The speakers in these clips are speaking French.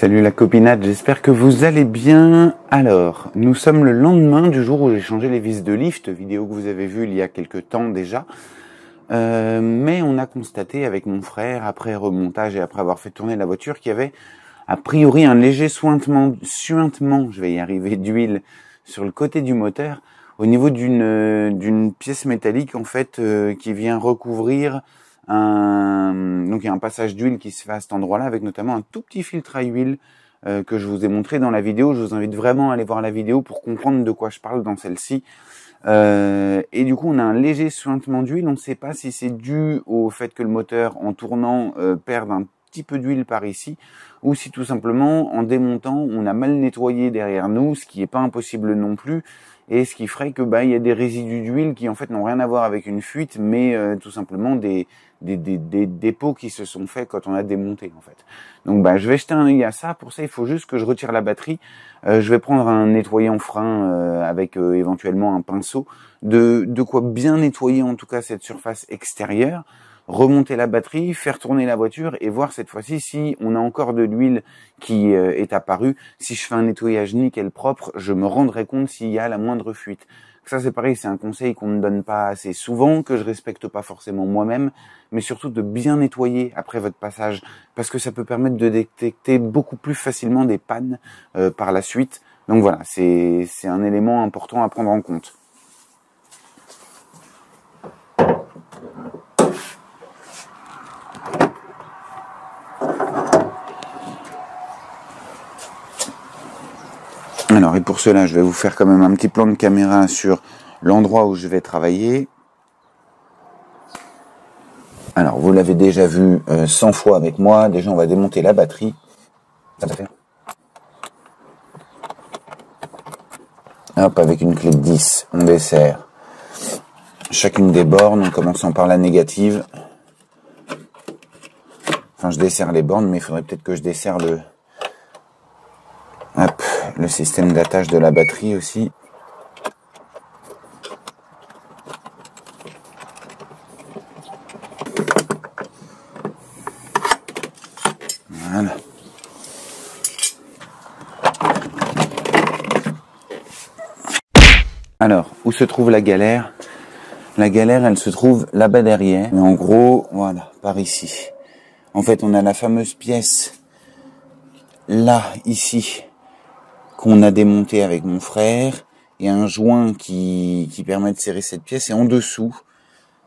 Salut la copinade, j'espère que vous allez bien. Alors, nous sommes le lendemain du jour où j'ai changé les vis de lift, vidéo que vous avez vue il y a quelques temps déjà. Mais on a constaté avec mon frère, après remontage et après avoir fait tourner la voiture, qu'il y avait a priori un léger suintement, je vais y arriver, d'huile sur le côté du moteur, au niveau d'une pièce métallique en fait qui vient recouvrir donc il y a un passage d'huile qui se fait à cet endroit-là avec notamment un tout petit filtre à huile que je vous ai montré dans la vidéo. Je vous invite vraiment à aller voir la vidéo pour comprendre de quoi je parle dans celle-ci. Et du coup on a un léger suintement d'huile. On ne sait pas si c'est dû au fait que le moteur en tournant perde un petit peu d'huile par ici, ou si tout simplement en démontant on a mal nettoyé derrière nous, ce qui est pas impossible non plus, et ce qui ferait que il y a des résidus d'huile qui en fait n'ont rien à voir avec une fuite, mais tout simplement des dépôts qui se sont faits quand on a démonté en fait. Donc je vais jeter un œil à ça. Pour ça il faut juste que je retire la batterie. Je vais prendre un nettoyant frein avec éventuellement un pinceau, de quoi bien nettoyer en tout cas cette surface extérieure, remonter la batterie, faire tourner la voiture et voir cette fois-ci si on a encore de l'huile qui est apparue. Si je fais un nettoyage nickel propre, je me rendrai compte s'il y a la moindre fuite. Ça c'est pareil, c'est un conseil qu'on ne donne pas assez souvent, que je respecte pas forcément moi-même, mais surtout de bien nettoyer après votre passage, parce que ça peut permettre de détecter beaucoup plus facilement des pannes par la suite. Donc voilà, c'est un élément important à prendre en compte. Alors, et pour cela, je vais vous faire quand même un petit plan de caméra sur l'endroit où je vais travailler. Alors, vous l'avez déjà vu 100 fois avec moi. Déjà, on va démonter la batterie. Ça va faire. Hop, avec une clé de 10, on desserre chacune des bornes, en commençant par la négative. Enfin, je desserre les bornes, mais il faudrait peut-être que je desserre le système d'attache de la batterie aussi. Voilà. Alors, où se trouve la galère? La galère, elle se trouve là-bas derrière. Mais en gros, voilà, par ici. En fait, on a la fameuse pièce là, ici, qu'on a démonté avec mon frère, et un joint qui permet de serrer cette pièce, et en dessous,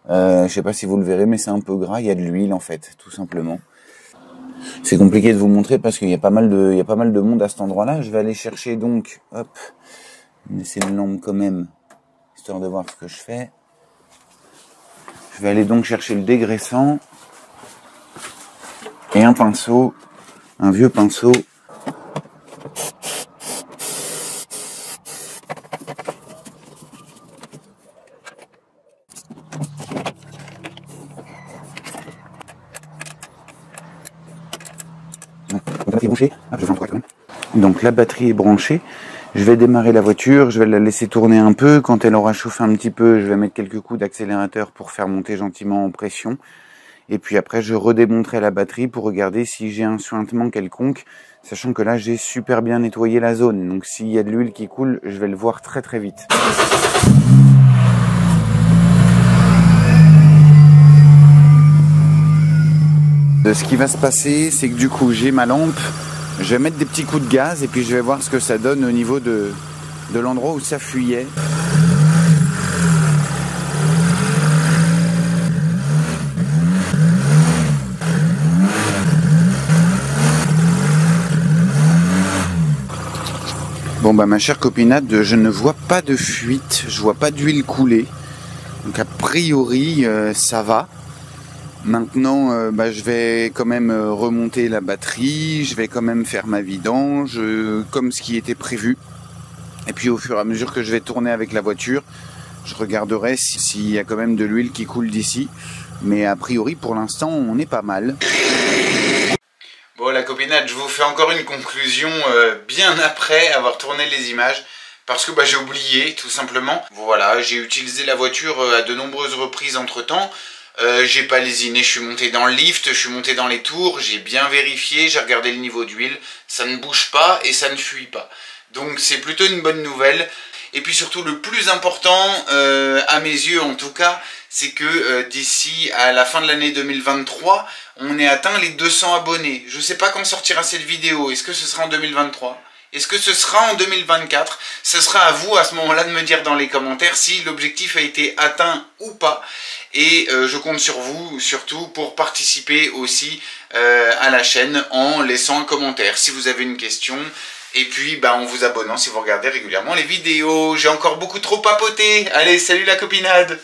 je sais pas si vous le verrez, mais c'est un peu gras, il y a de l'huile en fait, tout simplement. C'est compliqué de vous montrer parce qu'il y a pas mal de monde à cet endroit-là. Je vais aller chercher donc, hop, laisser une lampe quand même, histoire de voir ce que je fais. Je vais aller donc chercher le dégraissant et un pinceau, un vieux pinceau. Donc la batterie est branchée. Je vais démarrer la voiture, je vais la laisser tourner un peu. Quand elle aura chauffé un petit peu, je vais mettre quelques coups d'accélérateur pour faire monter gentiment en pression. Et puis après, je redémonterai la batterie pour regarder si j'ai un suintement quelconque, sachant que là, j'ai super bien nettoyé la zone. Donc s'il y a de l'huile qui coule, je vais le voir très très vite. Ce qui va se passer, c'est que du coup, j'ai ma lampe. Je vais mettre des petits coups de gaz et puis je vais voir ce que ça donne au niveau de l'endroit où ça fuyait. Bon ma chère copinade, je ne vois pas de fuite, je vois pas d'huile couler. Donc a priori ça va. Maintenant, je vais quand même remonter la batterie, je vais quand même faire ma vidange, comme ce qui était prévu. Et puis au fur et à mesure que je vais tourner avec la voiture, je regarderai s'il y a quand même de l'huile qui coule d'ici. Mais a priori, pour l'instant, on est pas mal. Bon, la copinade, je vous fais encore une conclusion bien après avoir tourné les images. Parce que j'ai oublié, tout simplement. Voilà, j'ai utilisé la voiture à de nombreuses reprises entre-temps. J'ai pas lésiné, je suis monté dans le lift, je suis monté dans les tours, j'ai bien vérifié, j'ai regardé le niveau d'huile, ça ne bouge pas et ça ne fuit pas. Donc c'est plutôt une bonne nouvelle. Et puis surtout le plus important, à mes yeux en tout cas, c'est que d'ici à la fin de l'année 2023, on ait atteint les 200 abonnés. Je sais pas quand sortira cette vidéo, est-ce que ce sera en 2023 ? Est-ce que ce sera en 2024? Ce sera à vous à ce moment-là de me dire dans les commentaires si l'objectif a été atteint ou pas. Et je compte sur vous surtout pour participer aussi à la chaîne en laissant un commentaire si vous avez une question. Et puis en vous abonnant si vous regardez régulièrement les vidéos. J'ai encore beaucoup trop papoté. Allez, salut la copinade!